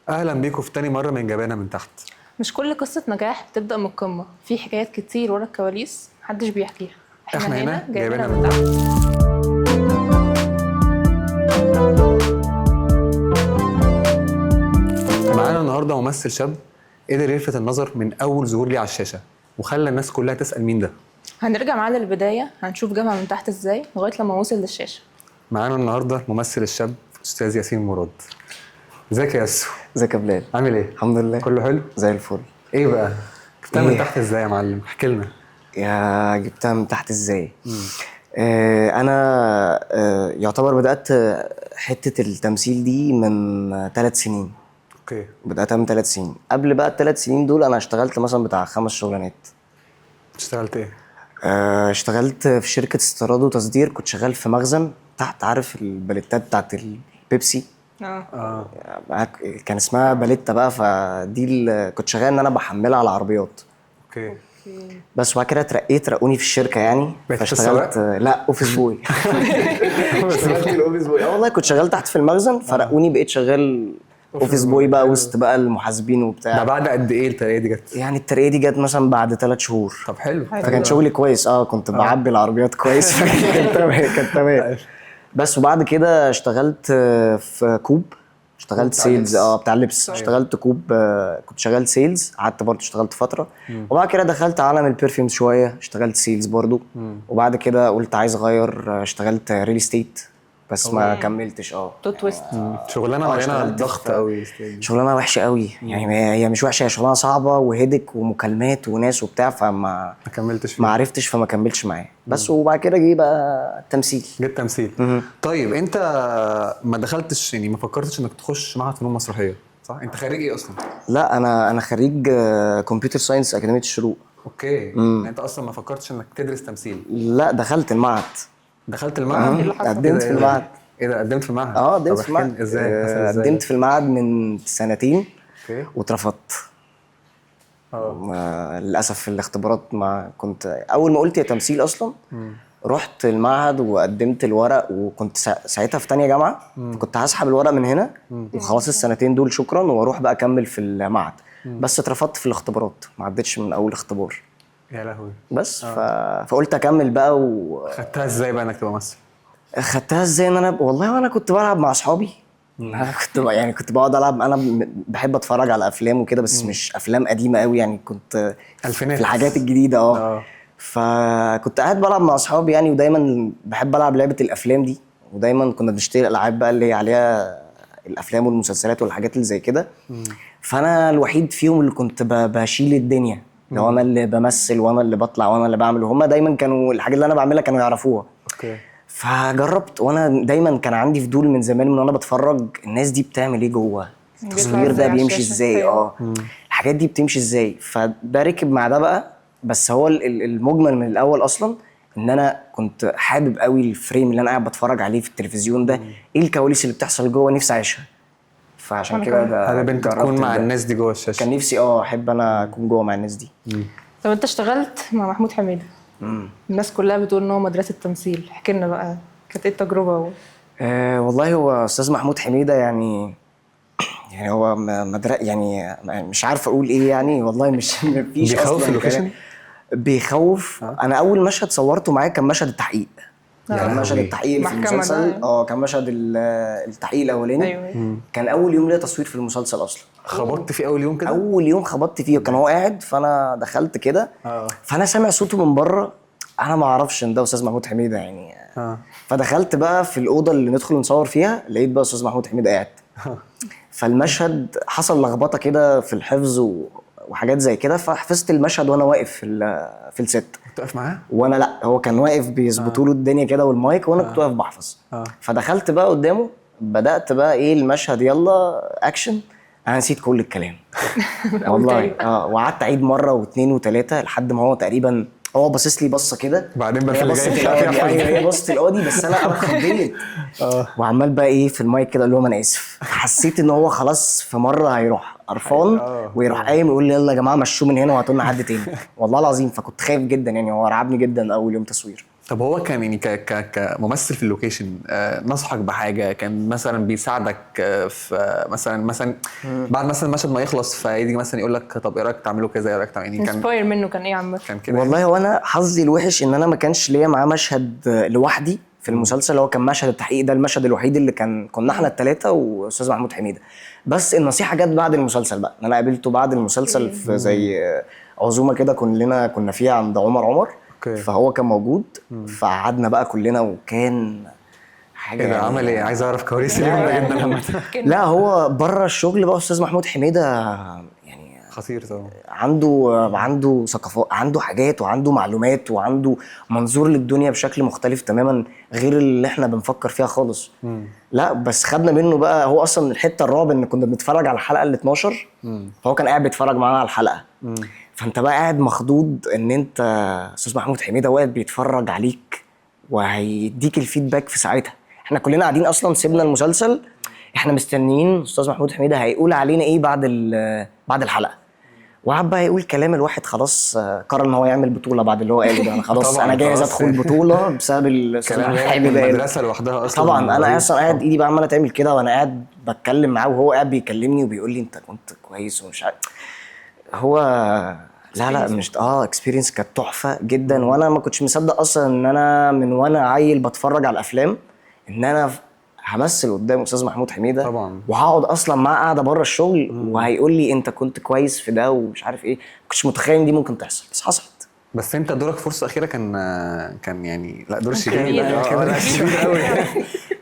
اهلا بيكم في تاني مره من جبانه من تحت. مش كل قصة نجاح بتبدأ من القمة، في حكايات كتير ورا الكواليس محدش بيحكيها. احنا هنا جايبينها جايبينها من من تحت. تحت. معانا النهارده ممثل شاب قدر يلفت النظر من اول ظهور ليه على الشاشه وخلى الناس كلها تسال مين ده. هنرجع معاه للبداية، هنشوف جابها من تحت ازاي لغاية لما وصل للشاشة. معانا النهارده الممثل الشاب استاذ ياسين مراد. ازيك يا ياسو؟ ازيك يا بلال؟ عامل ايه؟ الحمد لله كله حلو؟ زي الفل. ايه بقى؟ جبتها من إيه؟ تحت ازاي يا معلم؟ احكي لنا. يا جبتها من تحت ازاي؟ انا يعتبر بدأت حتة التمثيل دي من 3 سنين. اوكي. بدأتها من 3 سنين. قبل بقى ال3 سنين دول انا اشتغلت مثلا بتاع 5 شغلانات. اشتغلت ايه؟ اشتغلت في شركة استيراد وتصدير، كنت شغال في مخزن تحت، عارف الباليتات بتاعت البيبسي؟ كان اسمها باليتا بقى، فدي كنت شغال ان انا بحملها على العربيات. اوكي. بس وبعد كده رقوني في الشركه يعني، بقيت فاشتغلت لا اوفيس بوي. اشتغلت الاوفيس بوي. والله كنت شغال تحت في المخزن، فرقوني بقيت شغال اوفيس بوي بقى وسط بقى المحاسبين ده وبتاع. بعد قد ايه الترقيه دي جت؟ يعني الترقيه دي جت مثلا بعد 3 شهور. طب حلو. فكان شغلي كويس، كنت بعبي العربيات كويس. كان تمام. بس وبعد كده اشتغلت في كوب، اشتغلت بتاع سيلز اللبس. بتاع اللبس. أيوة. اشتغلت كوب، كنت شغال سيلز، قعدت برضه اشتغلت فتره. وبعد كده دخلت عالم البرفيوم شويه، اشتغلت سيلز برضه. وبعد كده قلت عايز اغير، اشتغلت ريل استيت بس ما كملتش. توت تويست. شغلانه مليانه اشتغلت ضغط في- قوي. شغلانه وحشه قوي يعني، هي مش وحشه، هي شغلانه صعبه وهيدك ومكالمات وناس وبتاع، فما ما كملتش فيه. ما عرفتش، فما كملتش معاه. بس وبعد كده جه بقى التمثيل. جبت تمثيل. طيب انت ما دخلتش، يعني ما فكرتش انك تخش معهد فنون مسرحيه صح؟ انت خريج ايه اصلا؟ لا انا خريج كمبيوتر ساينس اكاديميه الشروق. اوكي. يعني انت اصلا ما فكرتش انك تدرس تمثيل؟ لا دخلت المعهد. دخلت المعهد؟ ايه اللي حصل؟ قدمت في المعهد. ايه ده قدمت في المعهد؟ قدمت طب في احكي المعهد. لي ازاي حصل ازاي؟ قدمت في المعهد من 2 سنين اوكي. واترفضت. اه. للاسف في الاختبارات ما كنت، اول ما قلت يا تمثيل اصلا رحت المعهد وقدمت الورق، وكنت ساعتها في تانية جامعه، فكنت هسحب الورق من هنا وخلاص السنتين دول شكرا، واروح بقى اكمل في المعهد. بس اترفضت في الاختبارات، ما عدتش من اول اختبار. يا لهوي. بس فقلت اكمل بقى. خدتها ازاي بقى انك تبقى ممثل؟ خدتها ازاي؟ ان انا والله وانا كنت بلعب مع اصحابي. انا كنت بقعد العب، انا بحب اتفرج على افلام وكده، بس مش افلام قديمه قوي يعني، كنت الفينات. في الحاجات الجديده. فكنت قاعد بلعب مع اصحابي يعني، ودايما بحب العب لعبه الافلام دي، ودايما كنا بنشتري الالعاب بقى اللي هي عليها الافلام والمسلسلات والحاجات اللي زي كده. فانا الوحيد فيهم اللي كنت بشيل الدنيا، لو انا اللي بمثل وانا اللي بطلع وانا اللي بعمل، وهم دايما كانوا الحاجات اللي انا بعملها كانوا يعرفوها. اوكي. فجربت، وانا دايما كان عندي فضول من زمان، من وانا بتفرج الناس دي بتعمل ايه جوه التصوير ده، إزاي على بيمشي الشاشة. ازاي، أيوة. الحاجات دي بتمشي ازاي. فده ركب مع ده بقى. بس هو المجمل من الاول اصلا ان انا كنت حابب قوي الفريم اللي انا قاعد بتفرج عليه في التلفزيون ده، ايه الكواليس اللي بتحصل جوه، نفسي اعيشها. فعشان أنا كده كمان. حابب انت تكون جربت مع ده. الناس دي جوه الشاشه؟ كان نفسي احب انا اكون جوه مع الناس دي. طب انت اشتغلت مع محمود حميدة، الناس كلها بتقول ان هو مدرسة تمثيل، احكي لنا بقى كانت ايه التجربة؟ والله هو استاذ محمود حميدة يعني هو يعني مش عارف اقول ايه يعني، والله مش مفيش بيخوف اصلا اللوكيشن؟ كلام. بيخوف. انا اول مشهد صورته معاه كان مشهد التحقيق. كان مشهد التحقيق اللي في محكمة المسلسل. ده. كان مشهد التحقيق الاولاني. ايوه. كان اول يوم ليا تصوير في المسلسل اصلا. خبطت في اول يوم كده؟ اول يوم خبطت فيه، كان هو قاعد، فانا دخلت كده. فانا سامع صوته من بره، انا ما اعرفش ان ده استاذ محمود حميدة يعني. فدخلت بقى في الاوضه اللي ندخل نصور فيها، لقيت بقى استاذ محمود حميدة قاعد. فالمشهد حصل لخبطه كده في الحفظ وحاجات زي كده، فحفظت المشهد وانا واقف في الست. كنت واقف معاه؟ وانا لا، هو كان واقف بيظبطوا له الدنيا كده والمايك، وانا كنت واقف بحفظ. فدخلت بقى قدامه، بدات بقى ايه المشهد، يلا اكشن. انا نسيت كل الكلام. والله وقعدت اعيد مره واثنين وثلاثه لحد ما هو تقريبا هو باصص لي بصه كده، بعدين بقى هي اللي بصه جاي القاضي. ايوه هي بصه القاضي، بس انا خضيت. وعمال بقى ايه في المايك كده، اقول لهم انا اسف. حسيت ان هو خلاص في مره هيروح قرفان ويروح قايم يقول لي يلا يا جماعه مشوه من هنا وهاتوا لنا حد تاني. والله العظيم فكنت خايف جدا يعني، هو رعبني جدا اول يوم تصوير. طب هو كان يعني كممثل في اللوكيشن نصحك بحاجه؟ كان مثلا بيساعدك في مثلا بعد مثلا المشهد ما يخلص فيجي مثلا يقول لك طب ايه رايك تعملوا كذا، ايه رايك تعملوا يعني؟ كان انسباير منه كان ايه عامه؟ كان كده والله هو انا حظي الوحش ان انا ما كانش ليا معاه مشهد لوحدي في المسلسل. هو كان مشهد التحقيق ده المشهد الوحيد اللي كنا احنا الثلاثه واستاذ محمود حميده. بس النصيحه جت بعد المسلسل بقى، ان انا قابلته بعد المسلسل في زي عزومه كده كنا فيها عند عمر. أوكي. فهو كان موجود، فقعدنا بقى كلنا وكان حاجه ايه ده؟ يعني. عمل ايه؟ عايز اعرف كواليس اليوم ده جدا عامه. لا هو بره الشغل بقى استاذ محمود حميده يعني خطير طبعا. عنده ثقافات، عنده حاجات وعنده معلومات وعنده منظور للدنيا بشكل مختلف تماما غير اللي احنا بنفكر فيها خالص. لا بس خدنا منه بقى. هو اصلا الحته الرعب ان كنا بنتفرج على الحلقه ال 12 فهو كان قاعد بيتفرج معانا على الحلقه. فانت بقى قاعد مخضوض ان انت استاذ محمود حميده واقف بيتفرج عليك وهيديك الفيدباك في ساعتها. احنا كلنا قاعدين اصلا سيبنا المسلسل احنا مستنيين استاذ محمود حميده هيقول علينا ايه بعد الحلقه. وقعد بقى يقول كلام الواحد خلاص قرر ان هو يعمل بطوله بعد اللي هو قاله ده. انا خلاص طبعاً انا جاهز خلاص. ادخل بطوله بسبب الاستاذ محمود حميده. المدرسه لوحدها اصلا. طبعا انا اصلا قاعد ايدي بقى عماله تعمل كده وانا قاعد بتكلم معاه وهو قاعد بيكلمني وبيقول لي انت كنت كويس ومش عارف. هو لا مش اكسبيرينس كانت تحفه جدا. وانا ما كنتش مصدق اصلا ان انا من وانا عيل بتفرج على الافلام ان انا همثل قدام استاذ محمود حميده طبعا. وهقعد اصلا معاه قاعده بره الشغل وهيقول لي انت كنت كويس في ده ومش عارف ايه. ما كنتش متخيل ان دي ممكن تحصل بس حصلت. بس انت دورك فرصه اخيره كان يعني لا دور كبير. شديد. كان شديد قوي.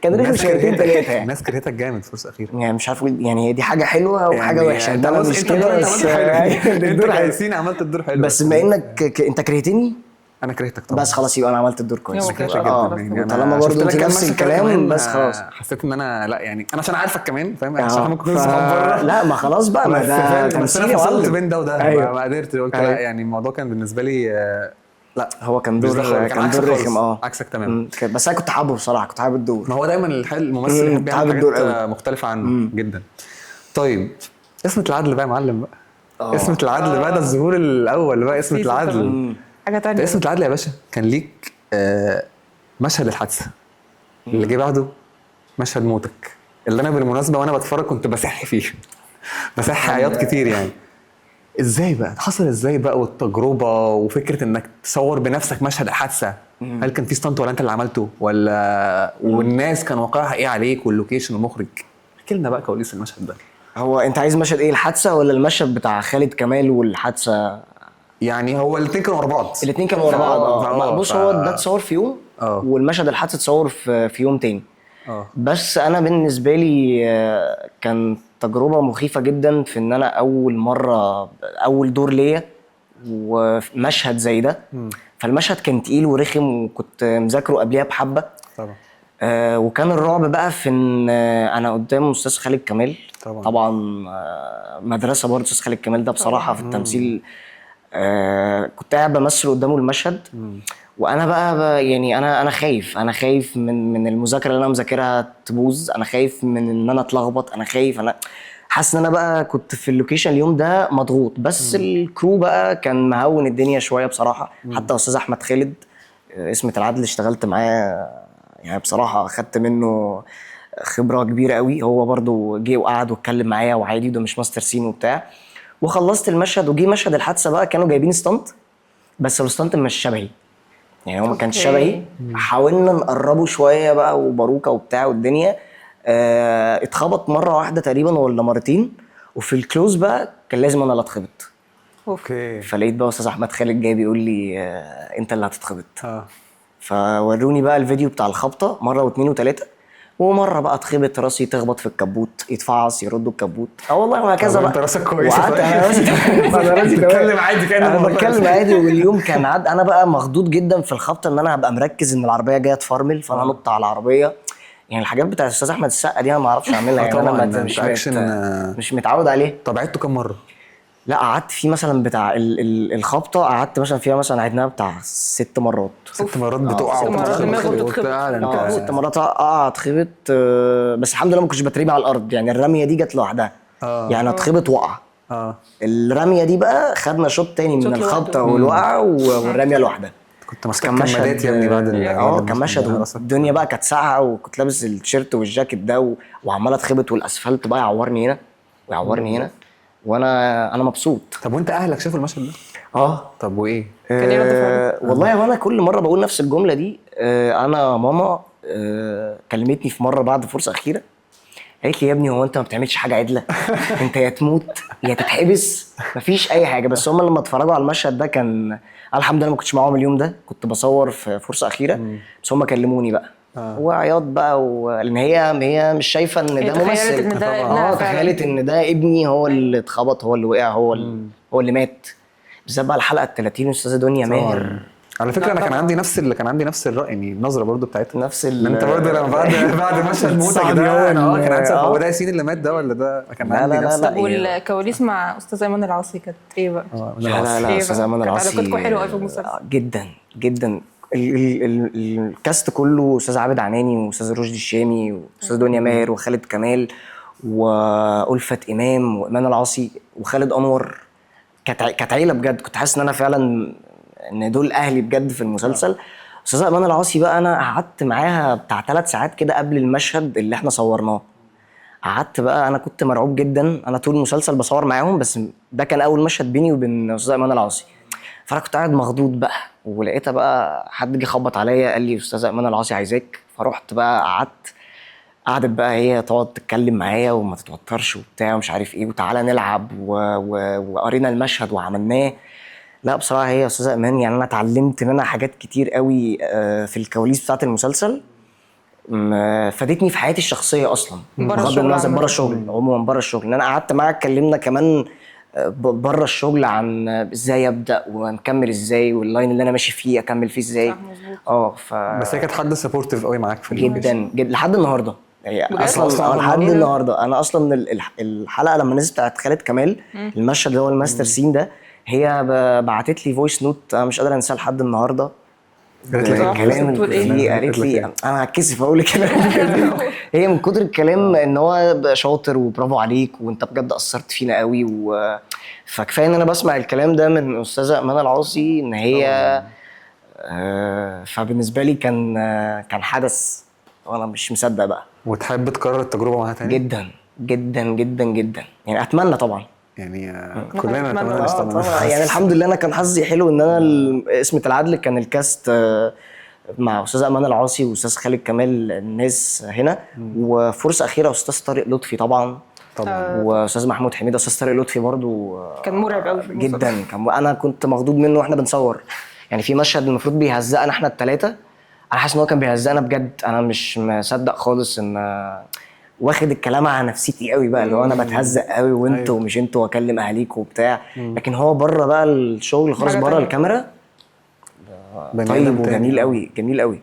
كان رخم شويتين ثلاثه يعني. الناس كرهتك جامد فرصه اخيره. يعني مش عارف يعني هي دي حاجه حلوه وحاجه يعني وحشه. انت انا بص، مش انت كده عملت بس حلو. الدور انت حلو. كياسين عملت الدور حلو. بس بما انك انت كرهتني انا كرهتك طبعا. بس خلاص يبقى انا عملت الدور كويس. يلا، كرهتك كده. جدا يعني. وطالما برضه انت نفس الكلام بس خلاص. حسيت ان انا لا يعني انا عشان عارفك كمان فاهم عشان اه، احنا ممكن نكون صحاب بره. لا ما خلاص بقى ما بس ده فاهم، بس تمثيل انا يا فصلت معلم. بين ده وده. أيوه. ما قدرت قلت أيوه. لا يعني الموضوع كان بالنسبه لي لا هو كان مش ده خالص، دور عكسك رخم خالص. عكسك تماما. بس انا كنت حابه بصراحه، كنت حابب الدور. ما هو دايما الممثل يحب حابب يعمل الدور حاجات قوي. مختلفه عنه جدا. طيب اسمة العدل بقى يا معلم بقى. اسمة العدل بقى ده الظهور الاول بقى. اسمة سيزون العدل. طبعاً. حاجه تانية. اسمة العدل يا باشا كان ليك مشهد الحادثه اللي جه بعده مشهد موتك اللي انا بالمناسبه وانا بتفرج كنت بسح فيه. بسح عياط كتير يعني. ازاي بقى حصل ازاي بقى والتجربه وفكره انك تصور بنفسك مشهد الحادثه؟ هل كان في ستانت ولا انت اللي عملته ولا والناس كان واقعها ايه عليك واللوكيشن والمخرج؟ احكي لنا بقى كواليس المشهد ده. هو انت عايز مشهد ايه، الحادثه ولا المشهد بتاع خالد كمال والحادثه؟ يعني هو الاثنين كانوا ورا بعض. الاثنين كانوا ورا بعض. بص هو ده اتصور في يوم والمشهد الحادثه اتصور في يوم تاني. بس انا بالنسبه لي كان تجربه مخيفه جدا في ان انا اول دور ليا ومشهد زي ده. فالمشهد كان تقيل ورخم وكنت مذاكره قبليها بحبه طبعا. وكان الرعب بقى في ان انا قدام استاذ خالد كمال. طبعا مدرسه برضه استاذ خالد كمال ده بصراحه في التمثيل. كنت قاعد بمثل قدامه المشهد وانا بقى يعني انا خايف من المذاكره اللي انا مذاكرها تبوظ. انا خايف من ان انا اتلخبط. انا خايف. انا حاسس ان انا بقى كنت في اللوكيشن اليوم ده مضغوط. بس الكرو بقى كان مهون الدنيا شويه بصراحه. حتى استاذ احمد خالد اسمة العدل اشتغلت معاه يعني بصراحه اخدت منه خبره كبيره قوي. هو برضو جه وقعد واتكلم معايا وعادي ده مش ماستر سين وبتاع. وخلصت المشهد وجي مشهد الحادثه بقى كانوا جايبين ستانت بس الستانت مش شبهي يعني هو ما كانش شبهي. حاولنا نقربه شويه بقى وباروكه وبتاع والدنيا اتخبط مره واحده تقريبا ولا مرتين. وفي الكلوز بقى كان لازم انا اللي اتخبط. اوكي. فلقيت بقى استاذ احمد خالد جاي بيقول لي انت اللي هتتخبط. فوروني بقى الفيديو بتاع الخبطه مره واثنين وثلاثه. ومره بقى اتخبط راسي تخبط في الكبوت يتفعص يردوا الكبوت والله وهكذا بقى. انت راسك كويسه. انا راسي بتتكلم عادي كان انا بتكلم عادي. واليوم كان انا بقى مخضوض جدا في الخبطه ان انا هبقى مركز ان العربيه جايه تفرمل فانا هنط على العربيه. يعني الحاجات بتاع الاستاذ احمد السقا دي انا ما اعرفش اعملها يعني انا مش متعود عليه. طب عدته كم مره؟ لا قعدت فيه مثلا بتاع الخبطه قعدت مثلا فيها مثلا عدناها بتاع 6 مرات. 6 مرات بتقع 6 مرات دماغه بتتخبط. 6 مرات اقع اتخبط. بس الحمد لله ما كنتش بترمي على الارض يعني الرميه دي جت لوحدها. يعني اتخبط وقع. الرميه دي بقى خدنا شوط تاني من الخبطه والوقعه والرميه لوحدها. كنت ماسك كان مشهد كمادات يا ابني بعد كان مشهد الدنيا بقى كانت ساقعه، وكنت لابس التيشيرت والجاكيت ده وعمال اتخبط، والاسفلت بقى يعورني هنا ويعورني هنا، وانا مبسوط. طب وانت اهلك شافوا المشهد ده؟ طب وايه؟ كان ايه رد فعلك؟ والله وانا كل مره بقول نفس الجمله دي. انا ماما كلمتني في مره بعد فرصه اخيره، قالت لي يا ابني هو انت ما بتعملش حاجه عدله؟ انت يا تموت يا تتحبس، مفيش اي حاجه. بس هم لما اتفرجوا على المشهد ده كان أنا الحمد لله ما كنتش معاهم اليوم ده، كنت بصور في فرصه اخيره. بس هم كلموني بقى وعياط بقى لان هي مش شايفه ان هي ده تخيلت ممثل. إن ده ابنها فعلاً. تخيلت ان ده ابني، هو اللي اتخبط، هو اللي وقع، هو اللي مات. بالذات بقى الحلقه ال30 استاذه دنيا ماهر. على فكره لا انا كان طبعاً. عندي نفس الراي، يعني النظره برضو بتاعتها نفس ان انت برضو لما بعد مشهد موتك صاحبي هو ده انا كان عندي هو آه. ده ياسين اللي مات ده ولا ده؟ كان لا عندي لا نفس لا طب والكواليس مع استاذ ايمن العاصي كانت ايه بقى؟ من لا العصر. لا استاذ ايمن كانت العاصي علاقتكم حلوه قوي في المسلسل. جدا جدا. الكاست كله، استاذ عابد عناني واستاذ رشدي الشامي واستاذ دنيا ماهر وخالد كمال وألفت امام وايمان العاصي وخالد انور. كانت عيله بجد. كنت حاسس ان انا فعلا ان دول اهلي بجد في المسلسل. استاذه ايمان العاصي بقى انا قعدت معاها بتاع 3 ساعات كده قبل المشهد اللي احنا صورناه. قعدت بقى، انا كنت مرعوب جدا، انا طول المسلسل بصور معاهم، بس ده كان اول مشهد بيني وبين استاذ ايمان العاصي. فانا كنت قاعد مخضوض بقى، ولقيتها بقى حد جه خبط عليا قال لي استاذ ايمان العاصي عايزاك. فرحت بقى قعدت بقى هي تقعد تتكلم معايا وما تتوترش وبتاع ومش عارف ايه، وتعالى نلعب وقرينا المشهد وعملناه. لا بصراحه هي استاذه ايمان يعني انا اتعلمت منها حاجات كتير قوي في الكواليس بتاعه المسلسل. فادتني في حياتي الشخصيه اصلا، بره بغض الشغل النظر عامة. بره الشغل عموما. بره الشغل ان انا قعدت معاها اتكلمنا كمان بره الشغل عن ازاي ابدا ونكمل ازاي، واللاين اللي انا ماشي فيه اكمل فيه ازاي. صح، مظبوط. بس هي كانت حد سبورتيف قوي معاك في جدا جدا لحد النهارده. هي بجد؟ اصلا لحد إيه ده؟ النهارده انا اصلا الحلقه لما نزلت بتاعت خالد كمال، المشهد اللي هو الماستر سين ده، هي بعتت لي فويس نوت انا مش قادر انساه لحد النهارده. قالت لك الكلام بتقول إيه؟ اللي فيه قالت لي انا هتكسف اقول الكلام. هي من كتر الكلام ان هو شاطر وبرافو عليك وانت بجد اثرت فينا قوي فكفايه ان انا بسمع الكلام ده من استاذه ايمان العاصي ان هي فبالنسبه لي كان حدث وانا مش مصدق بقى. وتحب تكرر التجربه معاها تاني؟ جدا جدا جدا جدا يعني اتمنى طبعا. يعني كلنا أتمنى. نتمنى طبعا يعني الحمد لله انا كان حظي حلو ان انا اسمة العدل كان الكاست مع استاذ امان العاصي واستاذ خالد كمال الناس هنا، وفرصه اخيره استاذ طارق لطفي طبعا واستاذ محمود حميده. استاذ طارق لطفي برضو كان مرعب قوي في المسلسل جدا. انا كنت مخضوض منه واحنا بنصور. يعني في مشهد المفروض بيهزقنا احنا الثلاثه، انا حاسس ان هو كان بيهزقنا بجد. انا مش مصدق خالص ان واخد الكلام على نفسيتي قوي بقى، اللي هو انا بتهزق قوي وانتوا مش انتوا واكلم اهاليكوا وبتاع. لكن هو بره بقى الشغل خالص حاجة بره تانية. الكاميرا طيب وجميل قوي جميل قوي.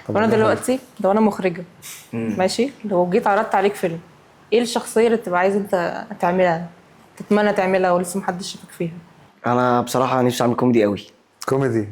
وانا دلوقتي لو انا مخرجه ماشي، لو جيت عرضت عليك فيلم، ايه الشخصيه اللي تبقى عايز انت تعملها، تتمنى تعملها ولسه محدش شافك فيها؟ انا بصراحه نفسي اعمل كوميدي قوي. كوميدي؟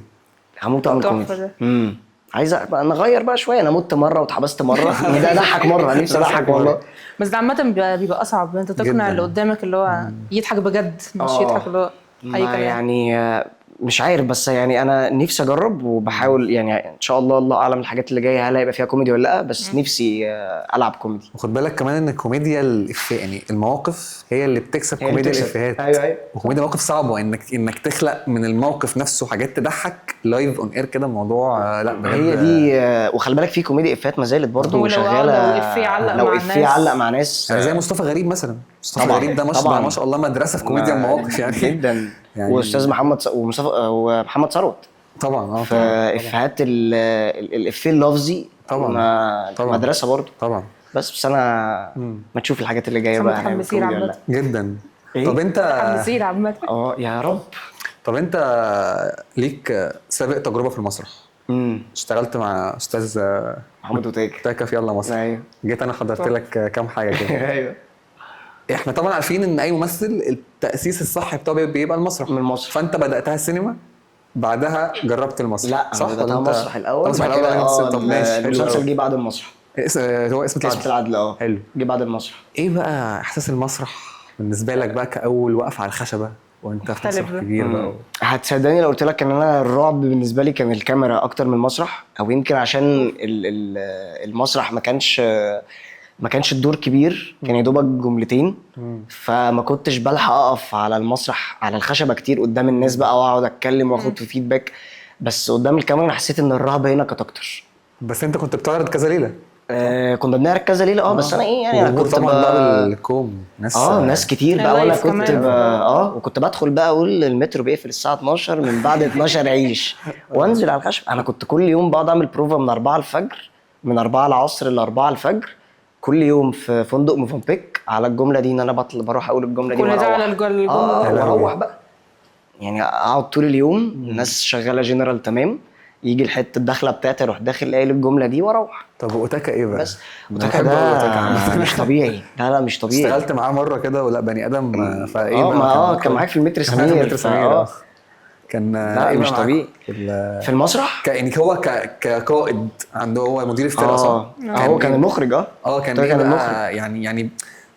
هموت اعمل تحفة كوميدي. ده. عايز نغير بقى شويه. انا مت مره واتحبست مره ده اضحك مره. نفسي اضحك والله. بس ده عامه بيبقى اصعب، انت تقنع جداً. اللي قدامك اللي هو يضحك بجد، مش يضحك اللي هو اي ما كلام. يعني مش عارف، بس يعني انا نفسي اجرب وبحاول. يعني ان شاء الله الله اعلم الحاجات اللي جايه هل هيبقى فيها كوميدي ولا لا، بس نفسي العب كوميدي. وخد بالك كمان ان الكوميديا الافيه، يعني المواقف هي اللي بتكسب هي اللي كوميديا بتكسب. الافيهات. ايوه وكوميديا مواقف صعبه، انك تخلق من الموقف نفسه حاجات تضحك لايف اون اير كده. الموضوع لا بجد هي دي. وخلي بالك في كوميديا افيهات ما زالت برضه ولو شغاله. لو إفيه علق لو مع إفيه الناس. علق مع ناس يعني زي مصطفى غريب مثلا. مصطفى طبعاً، غريب ده طبعاً. ما شاء الله مدرسه في كوميديا المواقف يعني جدا. يعني واستاذ محمد ومحمد ثروت طبعا فافيهات الافيه اللفظي طبعا مدرسه برضه. طبعا. بس انا ما تشوف الحاجات اللي جايه بقى هنعمل متحمسين كوميدي ولا عامة. لا. جدا. إيه؟ طب انت متحمسين عامه. يا رب. طب انت ليك سابق تجربه في المسرح؟ اشتغلت مع استاذ محمد وتاجر تاكا في يلا مصر. ايوه جيت انا حضرت لك كام حاجه كده. ايوه. احنا طبعا عارفين ان اي ممثل التاسيس الصح بتاعه بيبقى المسرح. من المسرح. فانت بداتها السينما بعدها جربت المسرح؟ لا صح انا بدأتها ولا انت مسرح الاول. مسرح بعد كده الاول. طب ماشي، حلو المسلسل قوي. جه بعد المسرح. هو اسم اسم العدل حلو. جه بعد المسرح. ايه بقى احساس المسرح بالنسبه لك بقى كاول وقفه على الخشبه وانت في مختلف مسرح ده. كبير بقى هتصدقني لو قلت لك ان انا الرعب بالنسبه لي كان الكاميرا اكتر من المسرح، او يمكن عشان المسرح ما كانش الدور كبير، كان يا دوبك جملتين، فما كنتش بلحق اقف على المسرح على الخشبه كتير قدام الناس بقى واقعد اتكلم واخد في فيدباك. بس قدام الكاميرا أنا حسيت ان الرهبه هنا كانت اكتر. بس انت كنت بتعرض كذا ليله. كنا بنعرض كذا ليله بس انا ايه يعني انا وجود كنت طبعا بقى بالكوم ناس ناس كتير بقى، وانا اللايف كنت كمان. وكنت بدخل بقى اقول المترو بيقفل الساعه 12 من بعد 12 عيش وانزل على الخشب. انا كنت كل يوم بقعد اعمل بروفا من 4 الفجر، من 4 العصر ل 4 الفجر كل يوم في فندق موفنبيك على الجمله دي، ان انا بروح اقول الجمله دي كل ده على الجملة واروح بقى يعني اقعد طول اليوم الناس شغاله جنرال تمام، يجي الحته الدخله بتاعتي اروح داخل قايل الجمله دي واروح. طب اوتاكا ايه بقى؟ بس أنا اوتاكا بحب أوي أوتاكا ده عامة. مش طبيعي، لا مش طبيعي. اشتغلت معاه مره كده ولا بني ادم فايه بقى ما كان معاك في المتر كان معايا في سمير المتر سمير كان لا ايه بقى مش معاكم طبيعي في المسرح. يعني هو كقائد عنده، هو مدير افتراء صح؟ هو كان المخرج كان ده ايه كان بقى المخرج. يعني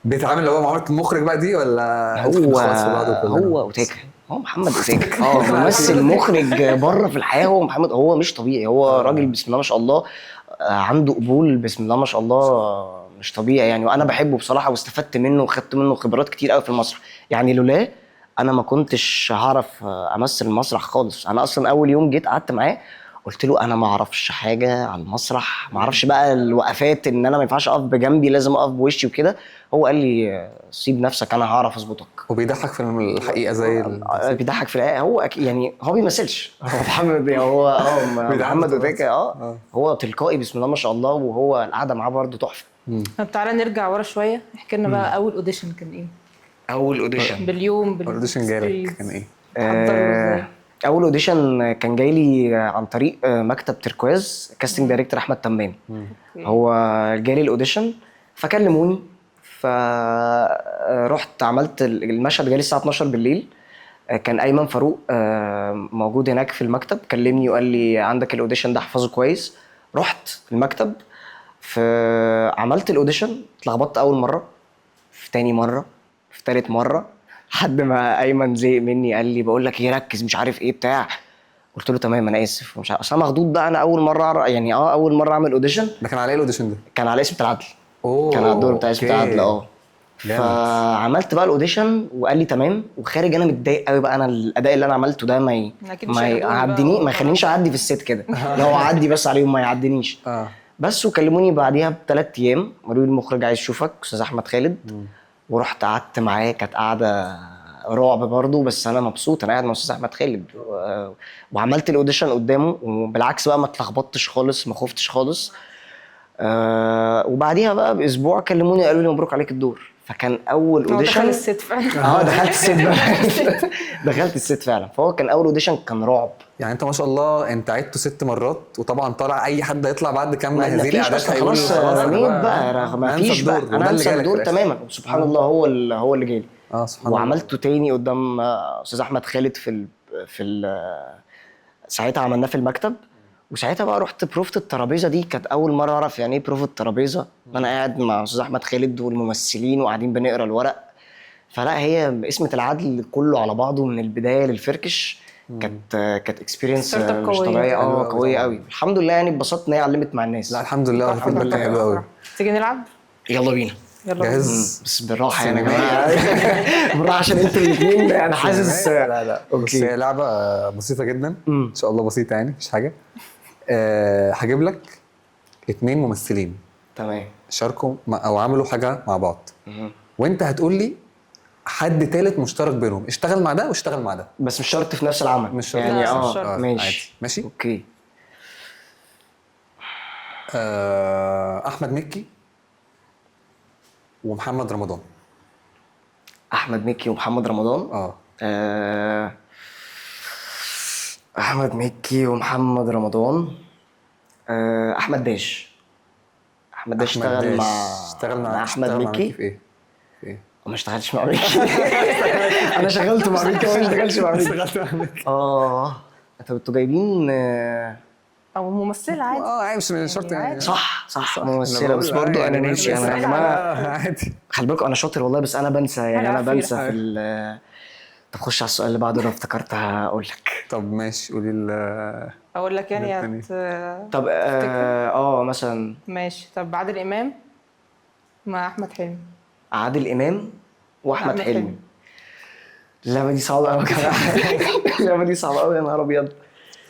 بيتعامل اللي هو معامله المخرج بقى دي، ولا هو خلاص في بعضه كلنا؟ هو اوتاكا، هو محمد اوتاكا ممثل مخرج بره في الحياه. هو محمد هو مش طبيعي، هو راجل بسم الله ما شاء الله، عنده قبول بسم الله ما شاء الله مش طبيعي يعني. وانا بحبه بصراحه واستفدت منه وخدت منه خبرات كتير قوي في المسرح يعني. لولا انا ما كنتش هعرف امثل المسرح خالص. انا اصلا اول يوم جيت قعدت معاه قلت له انا ما اعرفش حاجه عن المسرح، ما اعرفش بقى الوقفات ان انا ما ينفعش اقف بجنبي لازم اقف بوشي وكده. هو قال لي سيب نفسك انا هعرف اظبطك. وبيضحك في الحقيقه زي بيضحك في الحقيقه. هو يعني هو بيمثلش هو محمد هو محمد اوتاكا هو تلقائي بسم الله ما شاء الله، وهو القعده معاه برده تحفه. طب تعالى نرجع ورا شويه، احكي لنا بقى اول اوديشن كان ايه؟ اول اوديشن باليوم الاوديشن جالك كان ايه؟ تحضروا ازاي؟ اول اوديشن كان جاي لي عن طريق مكتب تركواز، كاستنج دايركتور احمد تمام. هو جالي الاوديشن فكلموني، فرحت عملت المشهد. جالي الساعه 12 بالليل، كان ايمن فاروق موجود هناك في المكتب، كلمني وقال لي عندك الاوديشن ده احفظه كويس. رحت المكتب، عملت الاوديشن، اتلخبطت اول مره، في تاني مره، في تالت مره، لحد ما ايمن زهق مني قال لي بقول لك ايه ركز مش عارف ايه بتاع. قلت له تمام انا اسف ومش عارف، اصل انا مخضوض بقى، انا اول مره يعني اول مره اعمل اوديشن. ده كان على ايه الاوديشن ده؟ كان على اسم العدل. كان على الدور بتاع اسم العدل فعملت بقى الاوديشن وقال لي تمام، وخارج انا متضايق قوي بقى. انا الاداء اللي انا عملته ده ما يعديني، ما يخلينيش اعدي في الست كده لو اعدي بس عليهم ما يعدينيش. بس وكلموني بعديها ب3 ايام قالوا لي المخرج عايز يشوفك استاذ احمد خالد. ورحت قعدت معاه، كانت قعده رعب برضه بس انا مبسوط، انا قاعد مع استاذ احمد خالد وعملت الاوديشن قدامه. وبالعكس بقى ما اتلخبطتش خالص، ما خفتش خالص. وبعديها بقى باسبوع كلموني قالوا لي مبروك عليك الدور. فكان اول اوديشن. دخلت الست فعلا. دخلت الست بقى. دخلت الست فعلا. فهو كان اول اوديشن كان رعب يعني. انت ما شاء الله انت عدته 6 مرات، وطبعا طالع اي حد هيطلع بعد كام هذه الاعداد هيقول خلاص رميت بقى ما فيش بقى، انا انسى الدور تماما. سبحان الله هو اللي جالي. سبحان الله. وعملته تاني قدام استاذ احمد خالد ساعتها عملناه في المكتب. وساعتها بقى رحت بروفة الترابيزه دي، كانت اول مره اعرف يعني ايه بروفة الترابيزه. انا قاعد مع استاذ احمد خالد والممثلين وقاعدين بنقرا الورق. فلا هي اسمة العدل كله على بعضه من البدايه للفركش كانت اكسبيرينس مش طبيعيه قويه قوي. الحمد لله يعني اتبسطت ان هي علمت مع الناس. لا الحمد لله الفيدباك حلو قوي. تيجي نلعب؟ يلا بينا. جاهز؟ بس بالراحه يعني يا جماعه. بالراحه عشان انتوا الاثنين انا حاسس. لا بس هي لعبه بسيطه جدا ان شاء الله، بسيطه يعني مفيش حاجه. هجيب لك 2 ممثلين تمام شاركوا او عملوا حاجه مع بعض، وانت هتقول لي حد ثالث مشترك بينهم اشتغل مع ده واشتغل مع ده، بس مش شرط في نفس العمل. مش شرط يعني ماشي ماشي اوكي. احمد مكي ومحمد رمضان. احمد مكي ومحمد رمضان. احمد مكي ومحمد رمضان. احمد داش اشتغل مع احمد مكي في ايه؟ ما اشتغلش مع مكي. انا شغلت مع مكي وما اشتغلش مع مكي. انتوا جايبين او ممثله عادي. مش شرط يعني. صح ممثله بس برضه انا ناسي. انا يا جماعه عادي. خلي بالكم انا شاطر والله بس انا بنسى يعني. انا بنسى في طب خش على السؤال اللي بعده، انا افتكرت هقول لك. طب ماشي، قولي اقول لك يعني التاني. طب مثلا ماشي. طب عادل امام مع احمد حلمي. عادل امام واحمد أحمد حلمي. حلمي. اللعبه دي صعبه قوي يا جماعه. اللعبه دي صعبه قوي، يا نهار ابيض.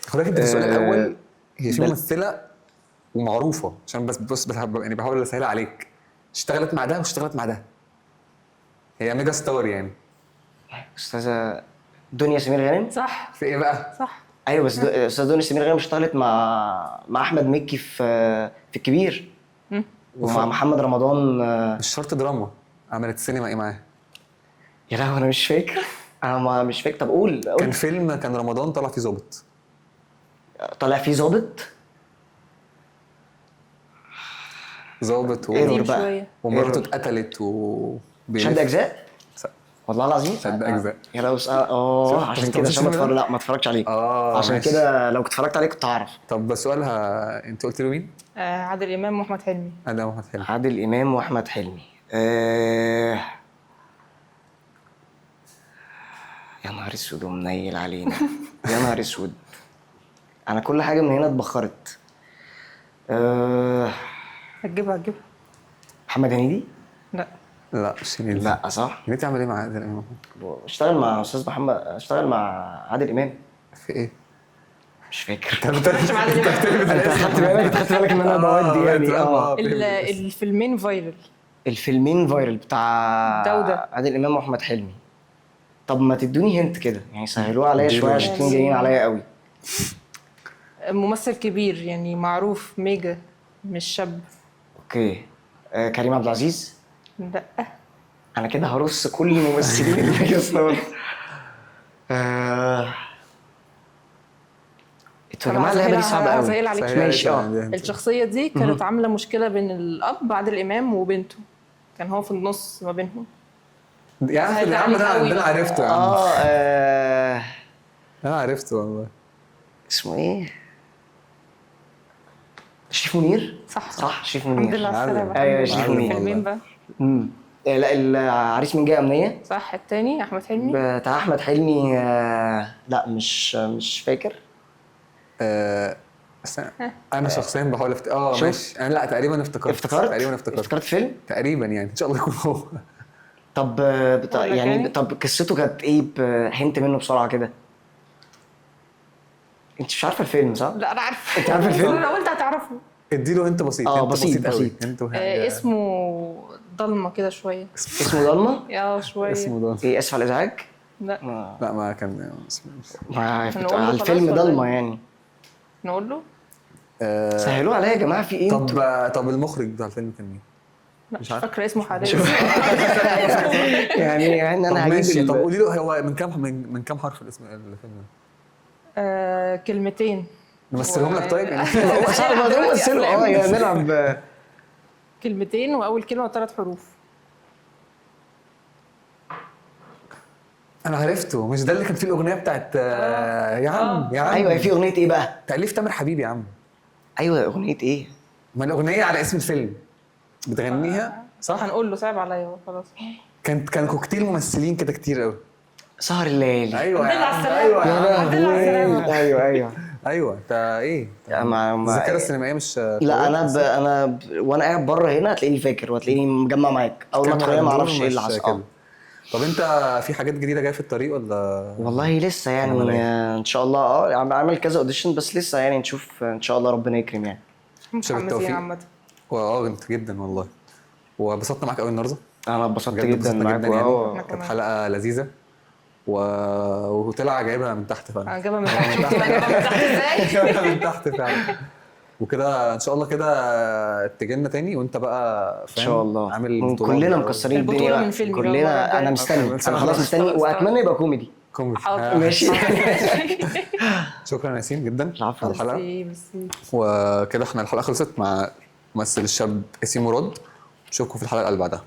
خد بالك انت في السؤال الاول هي في ده- ممثله ومعروفه، عشان بس يعني بحاول اسهلها عليك. اشتغلت مع ده واشتغلت مع ده، هي ميجا ستار يعني. استاذه دنيا سمير غانم. صح في ايه بقى؟ صح. ايوه بس استاذه دنيا سمير غانم اشتغلت مع احمد مكي في الكبير، ومع محمد رمضان. مش شرط دراما، عملت سينما ايه معاه؟ يا لهوي انا مش فاكر. انا مش فاكر. طب قول كان فيلم كان رمضان طلع فيه ظابط. طالع فيه ظابط. ظابط إيه قديم بقى؟ شويه. ومراته إيرور. اتقتلت شد اجزاء. والله العظيم. شد اجزاء. يا لو شفت؟ عشان انت كده ما عشان شفتش الفيلم ده؟ لا ما اتفرجتش عليه. عشان ماشي. كده لو كنت اتفرجت عليه كنت هعرف. طب سؤالها، انت قلت له مين؟ عادل امام واحمد حلمي. انا احمد حلمي. عادل امام واحمد حلمي. يا نهار اسود ومنيل علينا. يا نهار اسود. انا كل حاجه من هنا اتبخرت. هتجيبها. محمد هنيدي. لا. لا مش هنيدي. لا صح. هنيدي عمل ايه مع عادل امام؟ اشتغل مع استاذ محمد، اشتغل مع عادل امام. في ايه؟ مش فاكر. انت خدت بالك ان انا بودي يعني. الفيلمين فايرل. الفيلمين فايرل بتاع ده وده. عادل امام واحمد حلمي. طب ما تدوني هنت كده يعني، سهلوها عليا اديله شويه هنت. عشان جايين عليا قوي. ممثل كبير يعني معروف، ميجا، مش شاب. اوكي. كريم عبد العزيز. لا. انا كده هرص كل الممثلين اللي في ستار. انتوا يا جماعه اللعبه دي صعبه قوي. هسهل عليك شوية. ماشي الشخصية دي كانت عاملة مشكلة بين الأب عادل إمام وبنته، كان هو في النص ما بينهم. يا عم يا عم ده انا عرفته يا عم. انا عرفته والله. اسمه ايه؟ شريف منير. صح شريف الحمد منير. لله على السلامة. ايوه شريف منير. الفيلمين بقى. لا العريس من جهه امنيه. صح. التاني أحمد حلمي. بتاع احمد حلمي. لا مش فاكر. بس انا شخصيا بحاول ماشي. انا لا تقريبا افتكرت فيلم تقريبا يعني، ان شاء الله يكون هو. طب يعني؟ طب قصته كانت ايه؟ هنت منه بسرعه كده. انت مش عارفه الفيلم صح؟ لا أنا عارفة. انت عارفه الفيلم؟ أنا قلت هتعرفه. اديله انت بسيط. انت بسيط. قوي. انت اسمه ضلمة كده شوية. اسمه ضلمه. شوية. اسمه ده. ايه اسف على الازعاج؟ لا. لا ما كان هنقول له الفيلم خلاص ولا ضلمه إيه؟ يعني. نقول له. سهلوه عليا يا جماعه، في ايه انتوا؟ طب المخرج بتاع الفيلم كان مين؟ لا مش فاكرة اسمه حاليا. يعني طب انا ماشي. هجيب طب قولي له هو من كام حرف الاسم الفيلم ده؟ كلمتين. نمثلهم لك طيب يعني. صعب ما تمثلوا يعني نلعب. كلمتين واول كلمه 3 حروف. انا عرفته. مش ده اللي كان فيه الاغنيه بتاعت يا عم يا عم؟ ايوه في اغنيه ايه بقى؟ تاليف تامر حبيبي يا عم. ايوه اغنيه ايه؟ ما الاغنيه على اسم الفيلم بتغنيها صح؟ هنقول له صعب عليا خلاص. كان كوكتيل ممثلين كده كتير قوي. سهر الليالي. ايوه الحمد لله على السلامة. ايوه الحمد لله على السلامة. ايوه ايوه. انت ايه؟ ما الذاكره السينمائيه مش لا انا وانا قاعد بره هنا هتلاقيني فاكر وهتلاقيني مجمع معاك. اول ما تدخل ما اعرفش ايه اللي حصل. طب انت في حاجات جديده جايه في الطريق ولا؟ والله لسه يعني. ان شاء الله عامل كذا اوديشن بس لسه يعني نشوف ان شاء الله ربنا يكرم يعني. متحمسين عامه. انت جدا والله. وبسطت معاك قوي النهارده. انا اتبسطت جدا معاك يعني. كانت حلقه لذيذه وطلع جايبها من تحت فعلا. انا جايبها من تحت. شفت بقى جايبها من تحت ازاي؟ جايبها من تحت فعلا. وكده ان شاء الله كده تجينا تاني وانت بقى ان شاء الله عامل كلنا مكسرين الدنيا من فيلم كلنا. انا مستني. انا خلاص مستني واتمنى يبقى كوميدي. ماشي. شكرا يا ياسين جدا على الحلقه. وكده احنا الحلقه خلصت مع ممثل الشاب ياسين مراد. نشوفكم في الحلقه اللي بعدها.